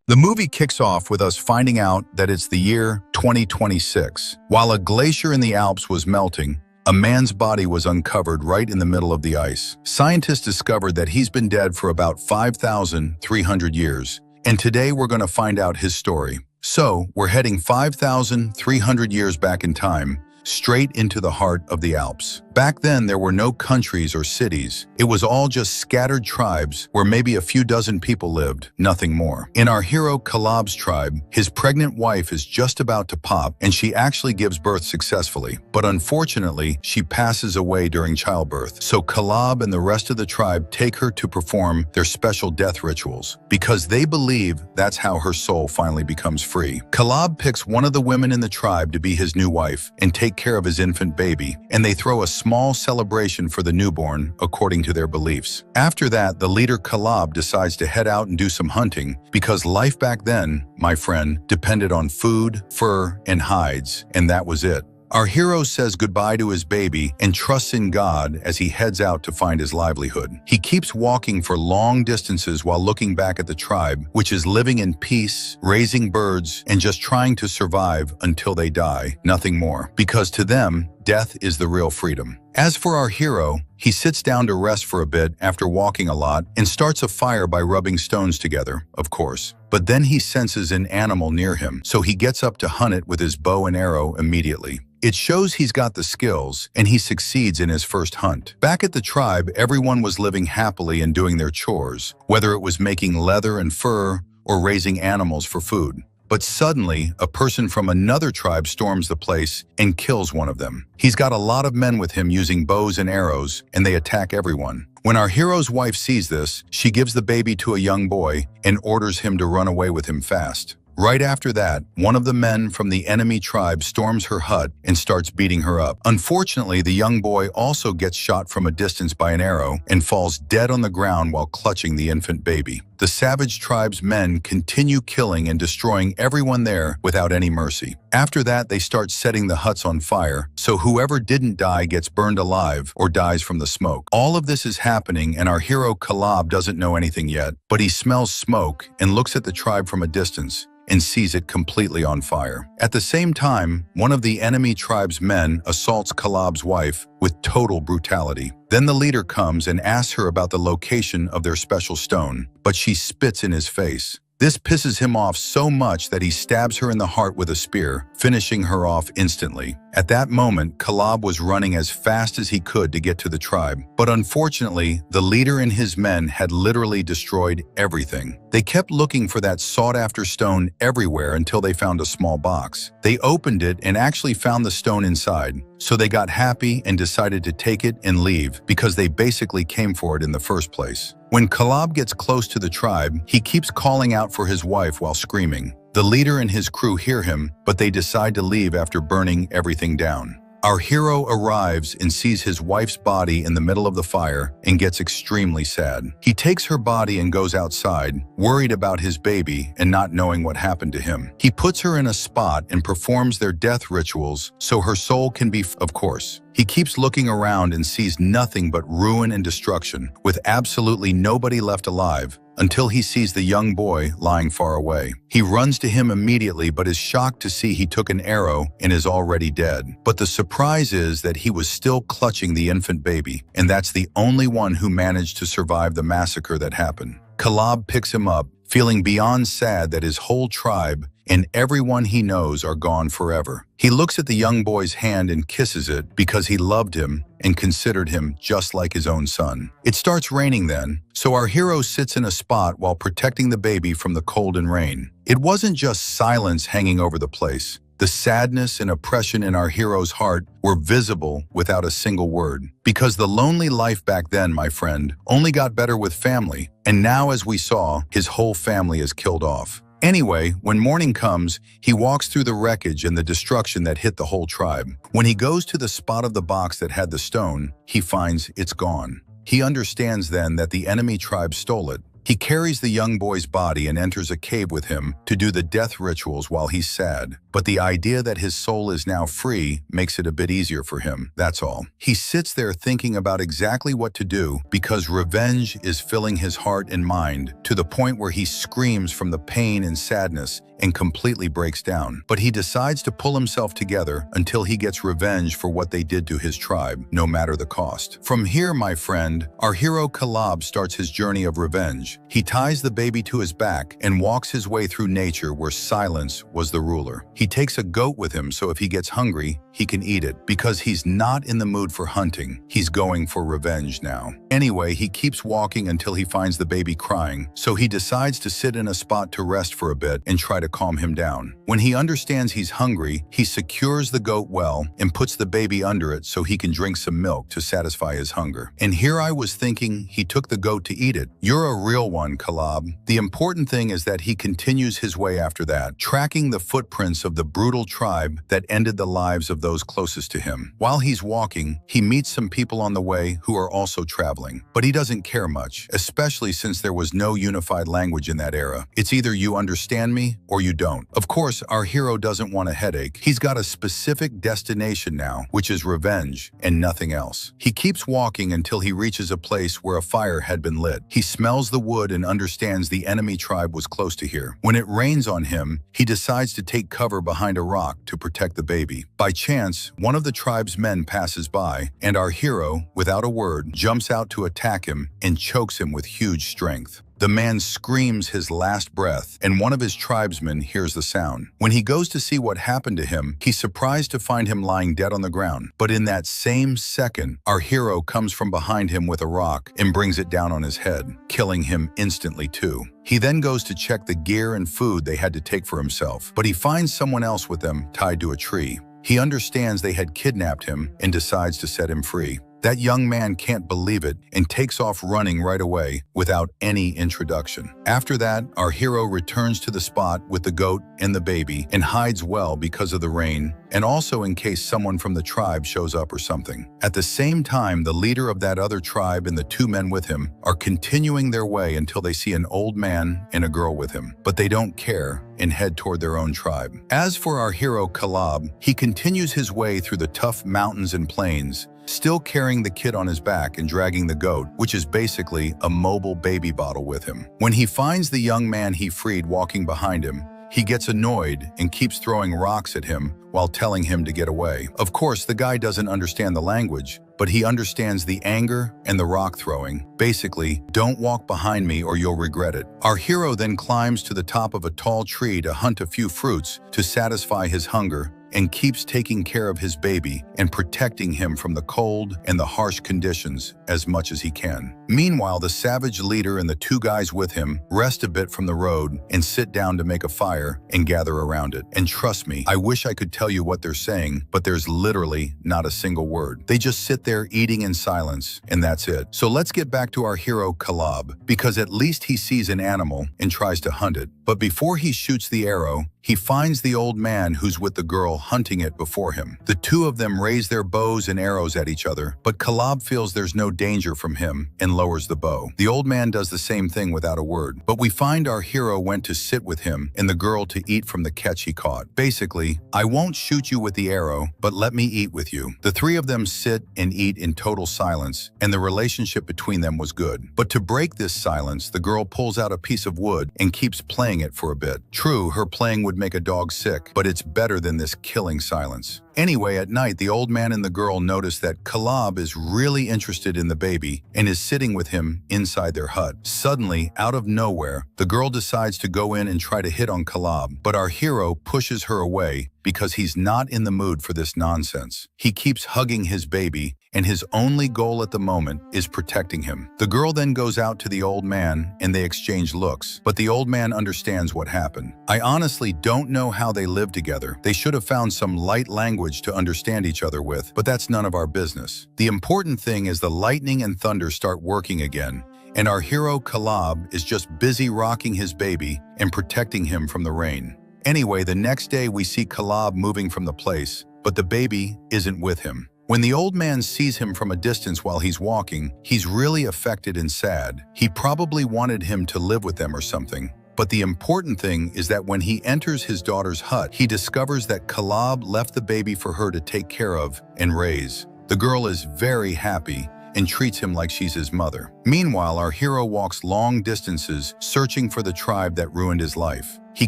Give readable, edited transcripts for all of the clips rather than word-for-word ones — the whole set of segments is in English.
The movie kicks off with us finding out that it's the year 2026. While a glacier in the Alps was melting, a man's body was uncovered right in the middle of the ice. Scientists discovered that he's been dead for about 5,300 years, and today we're going to find out his story. So, we're heading 5,300 years back in time, straight into the heart of the Alps. Back then, there were no countries or cities. It was all just scattered tribes where maybe a few dozen people lived, nothing more. In our hero Calab's tribe, his pregnant wife is just about to pop, and she actually gives birth successfully. But unfortunately, she passes away during childbirth. So Calab and the rest of the tribe take her to perform their special death rituals, because they believe that's how her soul finally becomes free. Calab picks one of the women in the tribe to be his new wife and take care of his infant baby, and they throw a small celebration for the newborn, according to their beliefs. After that, the leader Calab decides to head out and do some hunting, because life back then, my friend, depended on food, fur, and hides, and that was it. Our hero says goodbye to his baby and trusts in God as he heads out to find his livelihood. He keeps walking for long distances while looking back at the tribe, which is living in peace, raising birds, and just trying to survive until they die, nothing more. Because to them, death is the real freedom. As for our hero, he sits down to rest for a bit after walking a lot and starts a fire by rubbing stones together, of course. But then he senses an animal near him, so he gets up to hunt it with his bow and arrow immediately. It shows he's got the skills, and he succeeds in his first hunt. Back at the tribe, everyone was living happily and doing their chores, whether it was making leather and fur or raising animals for food. But suddenly, a person from another tribe storms the place and kills one of them. He's got a lot of men with him using bows and arrows, and they attack everyone. When our hero's wife sees this, she gives the baby to a young boy and orders him to run away with him fast. Right after that, one of the men from the enemy tribe storms her hut and starts beating her up. Unfortunately, the young boy also gets shot from a distance by an arrow and falls dead on the ground while clutching the infant baby. The savage tribe's men continue killing and destroying everyone there without any mercy. After that, they start setting the huts on fire, so whoever didn't die gets burned alive or dies from the smoke. All of this is happening, and our hero Calab doesn't know anything yet, but he smells smoke and looks at the tribe from a distance and sees it completely on fire. At the same time, one of the enemy tribe's men assaults Calab's wife with total brutality. Then the leader comes and asks her about the location of their special stone, but she spits in his face. This pisses him off so much that he stabs her in the heart with a spear, finishing her off instantly. At that moment, Calab was running as fast as he could to get to the tribe. But unfortunately, the leader and his men had literally destroyed everything. They kept looking for that sought-after stone everywhere until they found a small box. They opened it and actually found the stone inside. So they got happy and decided to take it and leave because they basically came for it in the first place. When Calab gets close to the tribe, he keeps calling out for his wife while screaming. The leader and his crew hear him, but they decide to leave after burning everything down. Our hero arrives and sees his wife's body in the middle of the fire and gets extremely sad. He takes her body and goes outside, worried about his baby and not knowing what happened to him. He puts her in a spot and performs their death rituals so her soul can be of course. He keeps looking around and sees nothing but ruin and destruction, with absolutely nobody left alive, until he sees the young boy lying far away. He runs to him immediately but is shocked to see he took an arrow and is already dead. But the surprise is that he was still clutching the infant baby, and that's the only one who managed to survive the massacre that happened. Calab picks him up, feeling beyond sad that his whole tribe and everyone he knows are gone forever. He looks at the young boy's hand and kisses it because he loved him and considered him just like his own son. It starts raining then, so our hero sits in a spot while protecting the baby from the cold and rain. It wasn't just silence hanging over the place. The sadness and oppression in our hero's heart were visible without a single word. Because the lonely life back then, my friend, only got better with family, and now as we saw, his whole family is killed off. Anyway, when morning comes, he walks through the wreckage and the destruction that hit the whole tribe. When he goes to the spot of the box that had the stone, he finds it's gone. He understands then that the enemy tribe stole it, He carries the young boy's body and enters a cave with him to do the death rituals while he's sad. But the idea that his soul is now free makes it a bit easier for him, that's all. He sits there thinking about exactly what to do because revenge is filling his heart and mind to the point where he screams from the pain and sadness and completely breaks down. But he decides to pull himself together until he gets revenge for what they did to his tribe, no matter the cost. From here, my friend, our hero Calab starts his journey of revenge. He ties the baby to his back and walks his way through nature where silence was the ruler. He takes a goat with him so if he gets hungry, he can eat it. Because he's not in the mood for hunting, he's going for revenge now. Anyway, he keeps walking until he finds the baby crying, so he decides to sit in a spot to rest for a bit and try to calm him down. When he understands he's hungry, he secures the goat well and puts the baby under it so he can drink some milk to satisfy his hunger. And here I was thinking he took the goat to eat it. You're a real one, Calab. The important thing is that he continues his way after that, tracking the footprints of the brutal tribe that ended the lives of those closest to him. While he's walking, he meets some people on the way who are also traveling, but he doesn't care much, especially since there was no unified language in that era. It's either you understand me or you don't. Of course, our hero doesn't want a headache. He's got a specific destination now, which is revenge and nothing else. He keeps walking until he reaches a place where a fire had been lit. He smells the wood and understands the enemy tribe was close to here. When it rains on him, he decides to take cover behind a rock to protect the baby. By chance, one of the tribe's men passes by, and our hero, without a word, jumps out to attack him and chokes him with huge strength. The man screams his last breath, and one of his tribesmen hears the sound. When he goes to see what happened to him, he's surprised to find him lying dead on the ground. But in that same second, our hero comes from behind him with a rock and brings it down on his head, killing him instantly too. He then goes to check the gear and food they had to take for himself, but he finds someone else with them tied to a tree. He understands they had kidnapped him and decides to set him free. That young man can't believe it and takes off running right away without any introduction. After that, our hero returns to the spot with the goat and the baby and hides well because of the rain and also in case someone from the tribe shows up or something. At the same time, the leader of that other tribe and the two men with him are continuing their way until they see an old man and a girl with him, but they don't care and head toward their own tribe. As for our hero Calab, he continues his way through the tough mountains and plains, still carrying the kid on his back and dragging the goat, which is basically a mobile baby bottle with him. When he finds the young man he freed walking behind him, he gets annoyed and keeps throwing rocks at him while telling him to get away. Of course, the guy doesn't understand the language, but he understands the anger and the rock throwing. Basically, don't walk behind me or you'll regret it. Our hero then climbs to the top of a tall tree to hunt a few fruits to satisfy his hunger and keeps taking care of his baby and protecting him from the cold and the harsh conditions as much as he can. Meanwhile, the savage leader and the two guys with him rest a bit from the road and sit down to make a fire and gather around it. And trust me, I wish I could tell you what they're saying, but there's literally not a single word. They just sit there eating in silence, and that's it. So let's get back to our hero Calab, because at least he sees an animal and tries to hunt it. But before he shoots the arrow, he finds the old man who's with the girl hunting it before him. The two of them raise their bows and arrows at each other, but Calab feels there's no danger from him and lowers the bow. The old man does the same thing without a word, but we find our hero went to sit with him and the girl to eat from the catch he caught. Basically, I won't shoot you with the arrow, but let me eat with you. The three of them sit and eat in total silence, and the relationship between them was good. But to break this silence, the girl pulls out a piece of wood and keeps playing it for a bit. True, her playing would make a dog sick, but it's better than this killing silence. Anyway, at night, the old man and the girl notice that Calab is really interested in the baby and is sitting with him inside their hut. Suddenly, out of nowhere, the girl decides to go in and try to hit on Calab, but our hero pushes her away because he's not in the mood for this nonsense. He keeps hugging his baby, and his only goal at the moment is protecting him. The girl then goes out to the old man and they exchange looks, but the old man understands what happened. I honestly don't know how they live together. They should have found some light language to understand each other with, but that's none of our business. The important thing is the lightning and thunder start working again, and our hero Calab is just busy rocking his baby and protecting him from the rain. Anyway, the next day we see Calab moving from the place, but the baby isn't with him. When the old man sees him from a distance while he's walking, he's really affected and sad. He probably wanted him to live with them or something. But the important thing is that when he enters his daughter's hut, he discovers that Calab left the baby for her to take care of and raise. The girl is very happy and treats him like she's his mother. Meanwhile, our hero walks long distances searching for the tribe that ruined his life. He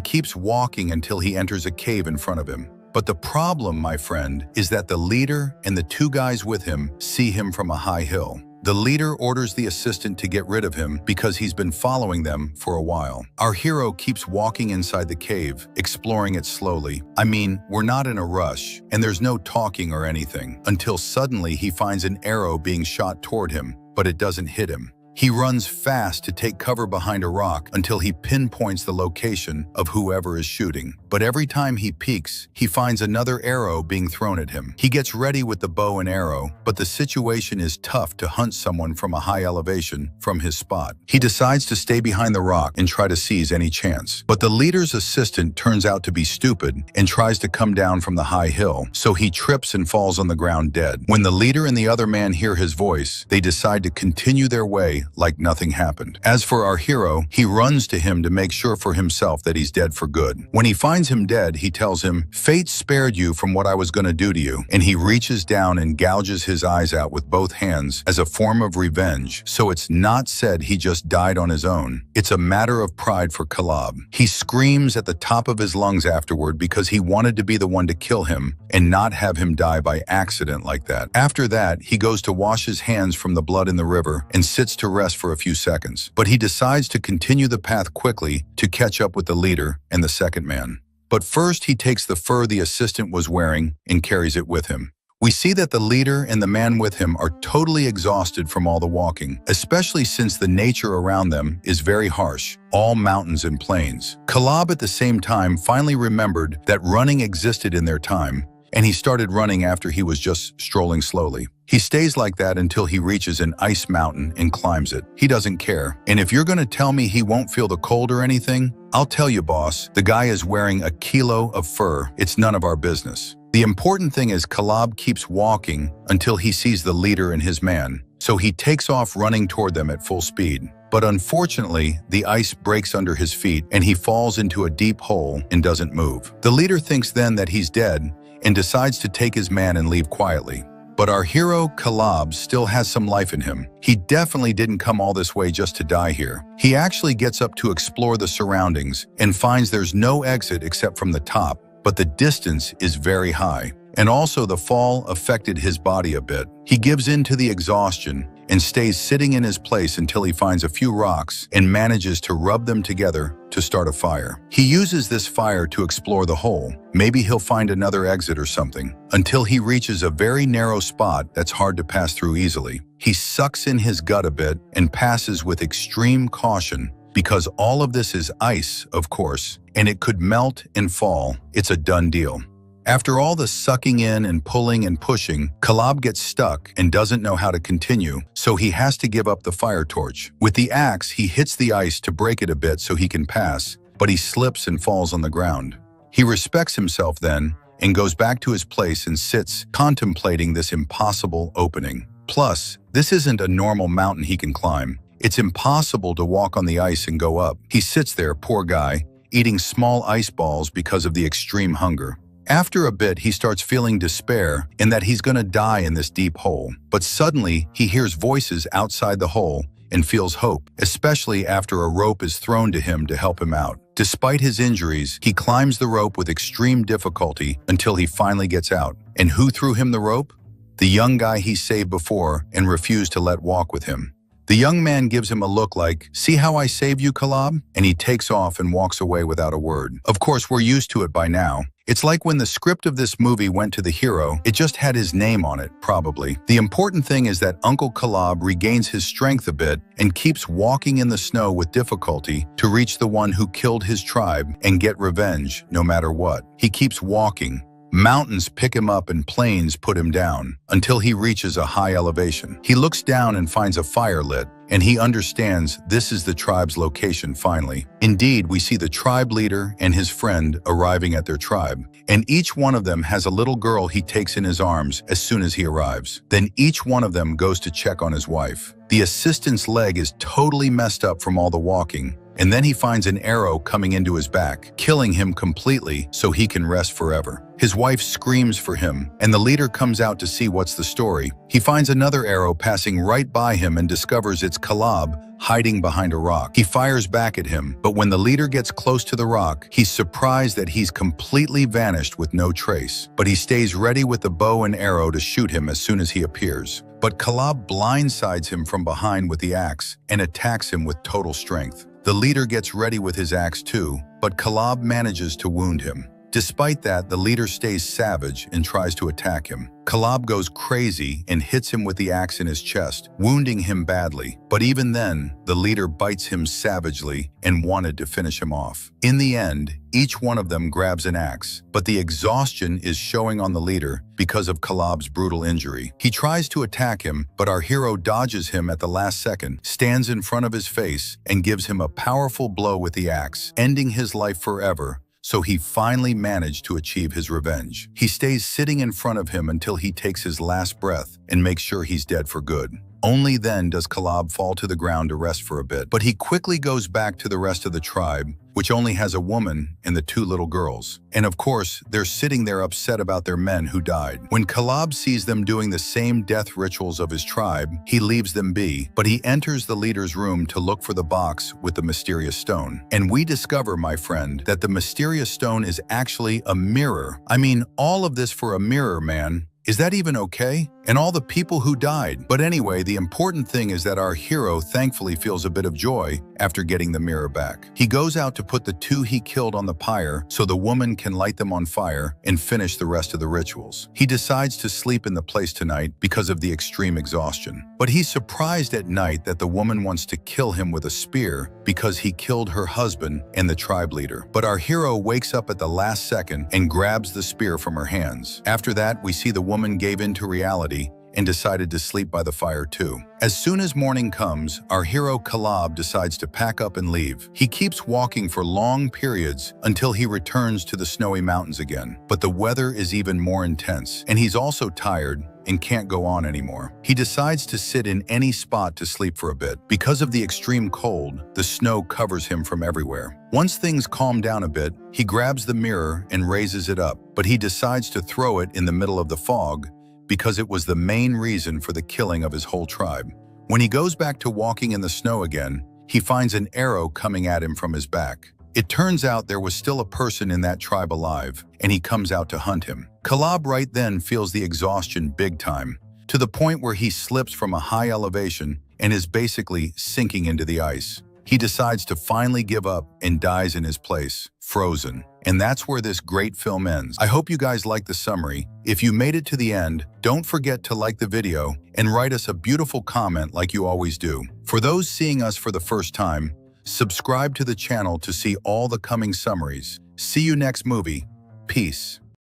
keeps walking until he enters a cave in front of him. But the problem, my friend, is that the leader and the two guys with him see him from a high hill. The leader orders the assistant to get rid of him because he's been following them for a while. Our hero keeps walking inside the cave, exploring it slowly. I mean, we're not in a rush, and there's no talking or anything, until suddenly he finds an arrow being shot toward him, but it doesn't hit him. He runs fast to take cover behind a rock until he pinpoints the location of whoever is shooting. But every time he peeks, he finds another arrow being thrown at him. He gets ready with the bow and arrow, but the situation is tough to hunt someone from a high elevation from his spot. He decides to stay behind the rock and try to seize any chance. But the leader's assistant turns out to be stupid and tries to come down from the high hill, so he trips and falls on the ground dead. When the leader and the other man hear his voice, they decide to continue their way like nothing happened. As for our hero, he runs to him to make sure for himself that he's dead for good. When he finds him dead, he tells him, "Fate spared you from what I was going to do to you," and he reaches down and gouges his eyes out with both hands as a form of revenge. So it's not said he just died on his own. It's a matter of pride for Calab. He screams at the top of his lungs afterward because he wanted to be the one to kill him and not have him die by accident like that. After that, he goes to wash his hands from the blood in the river and sits to rest for a few seconds. But he decides to continue the path quickly to catch up with the leader and the second man. But first, he takes the fur the assistant was wearing and carries it with him. We see that the leader and the man with him are totally exhausted from all the walking, especially since the nature around them is very harsh, all mountains and plains. Calab at the same time finally remembered that running existed in their time, and he started running after he was just strolling slowly. He stays like that until he reaches an ice mountain and climbs it. He doesn't care. And if you're going to tell me he won't feel the cold or anything, I'll tell you, boss, the guy is wearing a kilo of fur. It's none of our business. The important thing is Calab keeps walking until he sees the leader and his man, so he takes off running toward them at full speed. But unfortunately, the ice breaks under his feet and he falls into a deep hole and doesn't move. The leader thinks then that he's dead and decides to take his man and leave quietly. But our hero, Calab, still has some life in him. He definitely didn't come all this way just to die here. He actually gets up to explore the surroundings and finds there's no exit except from the top, but the distance is very high. And also the fall affected his body a bit. He gives in to the exhaustion and stays sitting in his place until he finds a few rocks and manages to rub them together to start a fire. He uses this fire to explore the hole. Maybe he'll find another exit or something, until he reaches a very narrow spot that's hard to pass through easily. He sucks in his gut a bit and passes with extreme caution because all of this is ice, of course, and it could melt and fall. It's a done deal. After all the sucking in and pulling and pushing, Calab gets stuck and doesn't know how to continue, so he has to give up the fire torch. With the axe, he hits the ice to break it a bit so he can pass, but he slips and falls on the ground. He respects himself then and goes back to his place and sits, contemplating this impossible opening. Plus, this isn't a normal mountain he can climb. It's impossible to walk on the ice and go up. He sits there, poor guy, eating small ice balls because of the extreme hunger. After a bit, he starts feeling despair and that he's going to die in this deep hole. But suddenly, he hears voices outside the hole and feels hope, especially after a rope is thrown to him to help him out. Despite his injuries, he climbs the rope with extreme difficulty until he finally gets out. And who threw him the rope? The young guy he saved before and refused to let walk with him. The young man gives him a look like, "See how I saved you, Calab?" And he takes off and walks away without a word. Of course, we're used to it by now. It's like when the script of this movie went to the hero, it just had his name on it, probably. The important thing is that Uncle Calab regains his strength a bit and keeps walking in the snow with difficulty to reach the one who killed his tribe and get revenge no matter what. He keeps walking, Mountains pick him up and plains put him down until he reaches a high elevation. He looks down and finds a fire lit, and he understands this is the tribe's location finally. Indeed, we see the tribe leader and his friend arriving at their tribe, and each one of them has a little girl he takes in his arms as soon as he arrives. Then each one of them goes to check on his wife. The assistant's leg is totally messed up from all the walking, and then he finds an arrow coming into his back, killing him completely so he can rest forever. His wife screams for him, and the leader comes out to see what's the story. He finds another arrow passing right by him and discovers it's Kalab hiding behind a rock. He fires back at him, but when the leader gets close to the rock, he's surprised that he's completely vanished with no trace. But he stays ready with the bow and arrow to shoot him as soon as he appears. But Kalab blindsides him from behind with the axe and attacks him with total strength. The leader gets ready with his axe too, but Kalab manages to wound him. Despite that, the leader stays savage and tries to attack him. Kalab goes crazy and hits him with the axe in his chest, wounding him badly. But even then, the leader bites him savagely and wanted to finish him off. In the end, each one of them grabs an axe, but the exhaustion is showing on the leader because of Kalab's brutal injury. He tries to attack him, but our hero dodges him at the last second, stands in front of his face, and gives him a powerful blow with the axe, ending his life forever. So he finally managed to achieve his revenge. He stays sitting in front of him until he takes his last breath and makes sure he's dead for good. Only then does Kalab fall to the ground to rest for a bit, but he quickly goes back to the rest of the tribe, which only has a woman and the two little girls. And of course, they're sitting there upset about their men who died. When Kalab sees them doing the same death rituals of his tribe, he leaves them be, but he enters the leader's room to look for the box with the mysterious stone. And we discover, my friend, that the mysterious stone is actually a mirror. I mean, all of this for a mirror, man. Is that even okay? And all the people who died. But anyway, the important thing is that our hero thankfully feels a bit of joy after getting the mirror back. He goes out to put the two he killed on the pyre so the woman can light them on fire and finish the rest of the rituals. He decides to sleep in the place tonight because of the extreme exhaustion. But he's surprised at night that the woman wants to kill him with a spear because he killed her husband and the tribe leader. But our hero wakes up at the last second and grabs the spear from her hands. After that, we see the woman gave in to reality and decided to sleep by the fire too. As soon as morning comes, our hero Kalab decides to pack up and leave. He keeps walking for long periods until he returns to the snowy mountains again. But the weather is even more intense, and he's also tired and can't go on anymore. He decides to sit in any spot to sleep for a bit. Because of the extreme cold, the snow covers him from everywhere. Once things calm down a bit, he grabs the mirror and raises it up, but he decides to throw it in the middle of the fog because it was the main reason for the killing of his whole tribe. When he goes back to walking in the snow again, he finds an arrow coming at him from his back. It turns out there was still a person in that tribe alive, and he comes out to hunt him. Kalab right then feels the exhaustion big time, to the point where he slips from a high elevation and is basically sinking into the ice. He decides to finally give up and dies in his place, frozen. And that's where this great film ends. I hope you guys liked the summary. If you made it to the end, don't forget to like the video and write us a beautiful comment like you always do. For those seeing us for the first time, subscribe to the channel to see all the coming summaries. See you next movie. Peace.